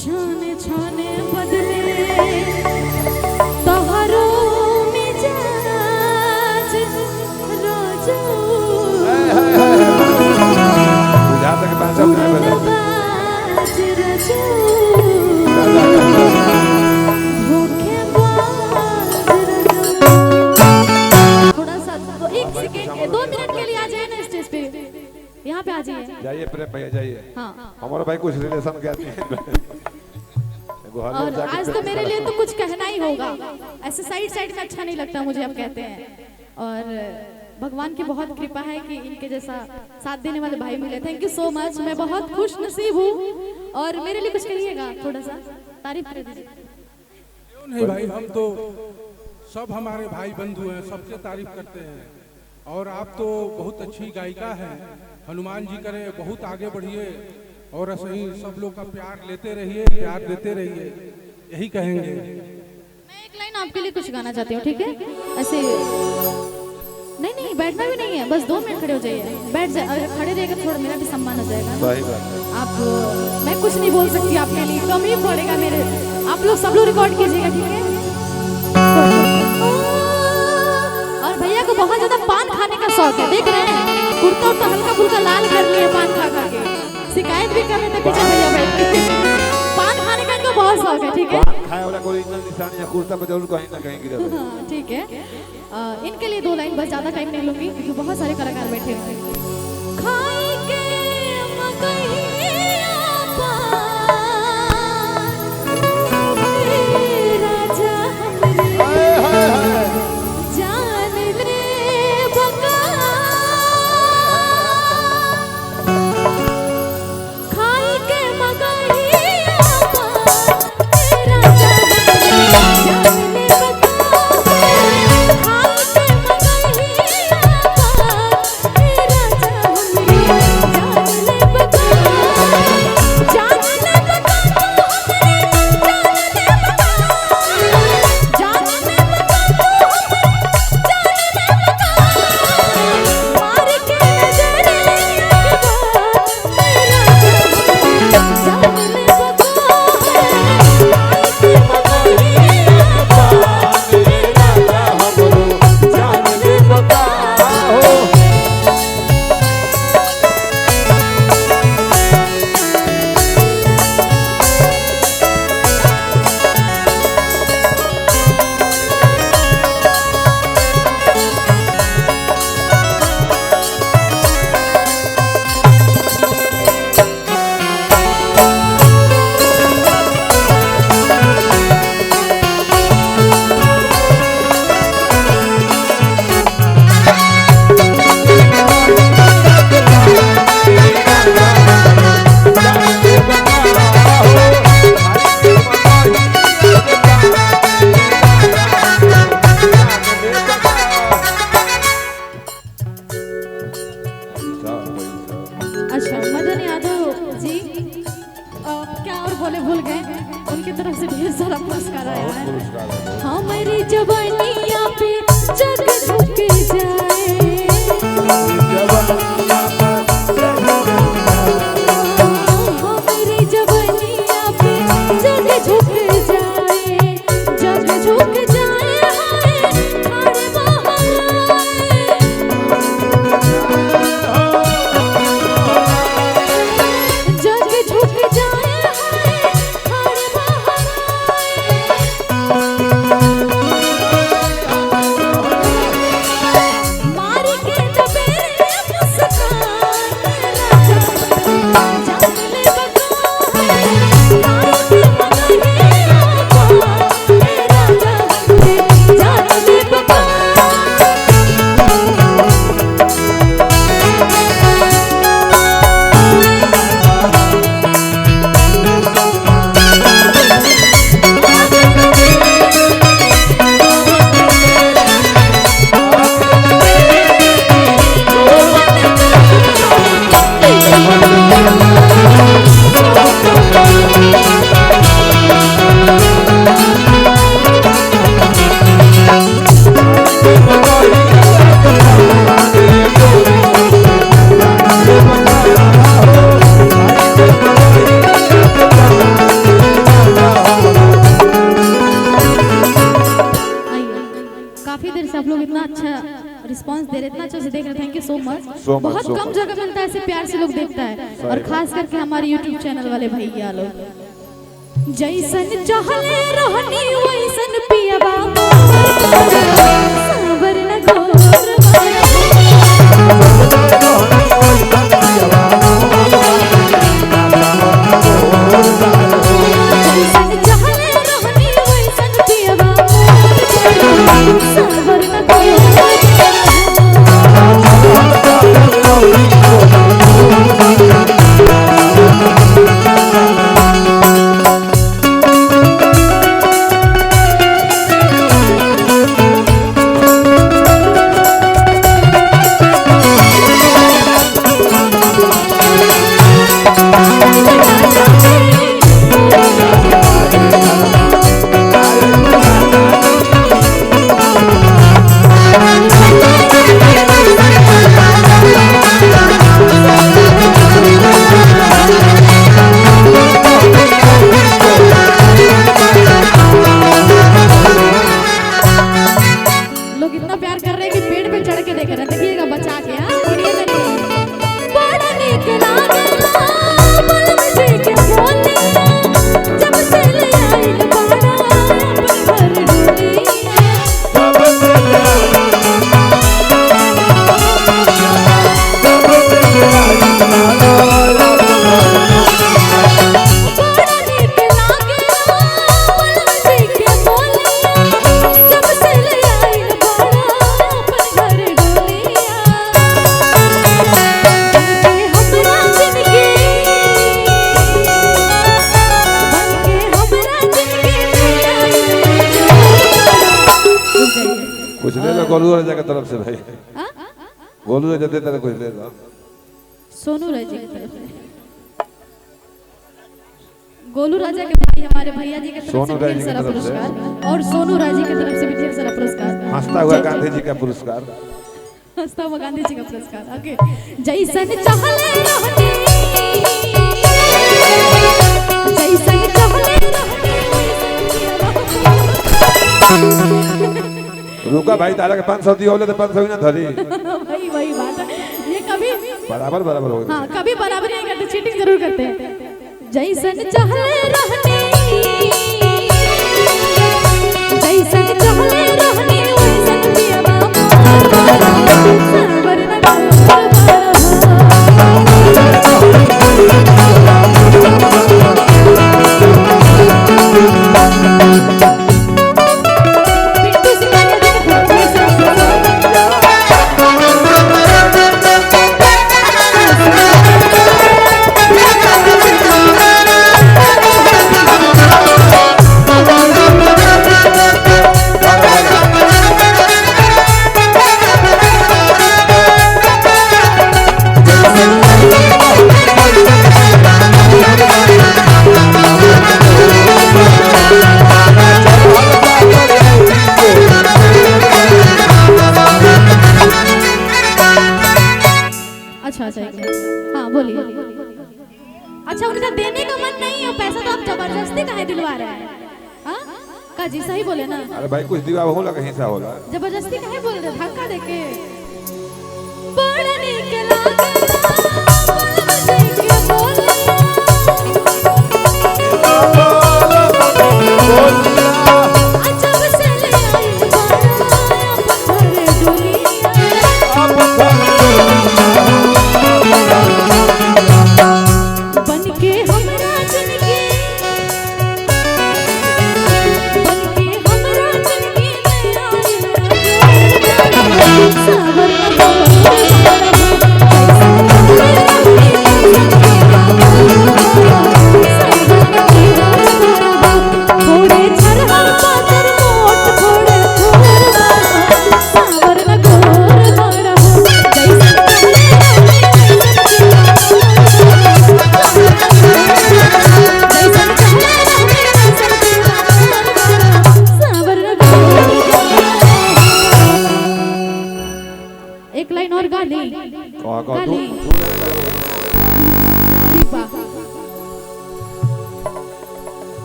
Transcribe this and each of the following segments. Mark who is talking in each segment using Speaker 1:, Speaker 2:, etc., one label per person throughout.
Speaker 1: छाने छाने बदले तोहरो मिजाज रोजो
Speaker 2: बुझा तक बाजा नहीं बजा
Speaker 1: बाज रोजो थोड़ा सा 1 सेकंड 2 मिनट के लिए आ जाए ना स्टेज पे, यहाँ पे आ जाइए।
Speaker 2: जाइए प्रेम भैया जाइए।
Speaker 1: हाँ
Speaker 2: हमारा भाई कुछ रिलेशन कहते हैं
Speaker 1: और आज तो मेरे लिए तो कुछ कहना ही होगा, ऐसे साइड साइड में अच्छा नहीं लगता मुझे, आप कहते हैं। और भगवान की बहुत कृपा है कि इनके जैसा साथ देने वाले भाई मिले। थैंक यू सो मच, मैं बहुत खुश नसीब हूँ। और मेरे लिए कुछ कहिएगा, थोड़ा सा तारीफ कर दीजिए।
Speaker 3: नहीं भाई, हम तो सब हमारे भाई बंधु हैं, सबसे तारीफ करते हैं। और आप तो बहुत अच्छी गायिका हैं, हनुमान जी करे बहुत आगे बढ़िए और ऐसे ही सब लोग का प्यार लेते रहिए, प्यार देते रहिए, यही कहेंगे।
Speaker 1: मैं एक लाइन आपके लिए कुछ गाना चाहती हूँ, ठीक है? ऐसे नहीं नहीं बैठना भी नहीं है, बस 2 मिनट खड़े हो जाइए, बैठ जाए। अगर खड़े रहेगा थोड़ा मेरा भी सम्मान हो जाएगा।
Speaker 2: सही बात है।
Speaker 1: आप मैं कुछ नहीं बोल सकती आपके लिए, कम ही पड़ेगा मेरे। आप लोग सब लोग रिकॉर्ड कीजिएगा, ठीक है? और भैया को बहुत ज्यादा पान खाने का शौक है, देख रहे हैं कुर्ता उर्ता हल्का फुल्का लाल कर लिए पान खा खा के, शिकायत भी कर रहे थे पीछे भैया बैठ के। पान खाने का इनको बहुत शौक है, ठीक है?
Speaker 2: खाए वाला कोई इतना निशान या कुर्ता पे जरूर कहीं ना कहीं गिरा है।
Speaker 1: हाँ, ठीक है। इनके लिए 2 लाइन, बस ज्यादा टाइम नहीं लूंगी क्योंकि बहुत सारे कलाकार बैठे हैं। खाई के मकइया पान, राजा हमरे जान ले बका। खाई के मकइया पान, राजा हमरे जान ले बका। अच्छा, मदन यादव जी क्या और बोले भूल गए, उनकी तरफ से ढेर सारा पुरस्कार आया है। हमारी जवानिया पे जग झुक जाए, हमारी जवानिया पे जग झुक जाए, जग झुक जाए, हाय जग झुक जाए, हाय मार के दबे मुस्कान। से देख रहे हैं, thank you so much.
Speaker 2: So much,
Speaker 1: बहुत
Speaker 2: so
Speaker 1: कम
Speaker 2: much।
Speaker 1: जगह मिलता है, ऐसे प्यार से लोग देखता है, और खास करके हमारे यूट्यूब चैनल वाले भैया लोग। जैसन चहले रहनी वैसन पियबा सावर न घोर जैसन चहले रहनी वैसन पियबा सावर न
Speaker 2: गोलू राजा की तरफ से भाई, गोलू राजा देता है, कुछ ले लो।
Speaker 1: सोनू राजा की तरफ से, गोलू राजा के भाई हमारे भैया जी की तरफ से ढेर सारा पुरस्कार, और सोनू राजा की तरफ से भी ढेर सारा पुरस्कार।
Speaker 2: हंसता हुआ गांधी जी का पुरस्कार,
Speaker 1: हंसता हुआ गांधी जी का पुरस्कार। ओके, जैसन चहले रहनी जैसन चहले रहनी
Speaker 2: रुका भाई, तारा के 500 दियो बोले तो 500 ही ना धरी।
Speaker 1: वही बात है, ये कभी
Speaker 2: बराबर बराबर हो गया।
Speaker 1: हाँ, कभी बराबर नहीं करते, चीटिंग जरूर करते हैं। जैसन चहले रहनी जैसन चहले रहनी वैसन पियबा सावर न हाँ बोलिए। अच्छा, उनका देने का मन नहीं है, पैसा तो आप जबरदस्ती काहे दिलवा रहे हैं? हाँ का जी सही बोले ना?
Speaker 2: अरे भाई कुछ दिवा होला कहीं से होला,
Speaker 1: जबरदस्ती काहे बोल रहे, धक्का देके बड़ा निकला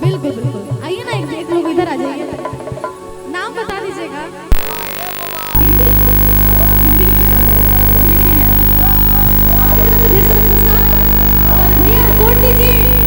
Speaker 1: बिल्कुल बिल्कुल, आइए ना, एक लोग इधर आ जाइए, नाम बता दीजिएगा। दीजिए।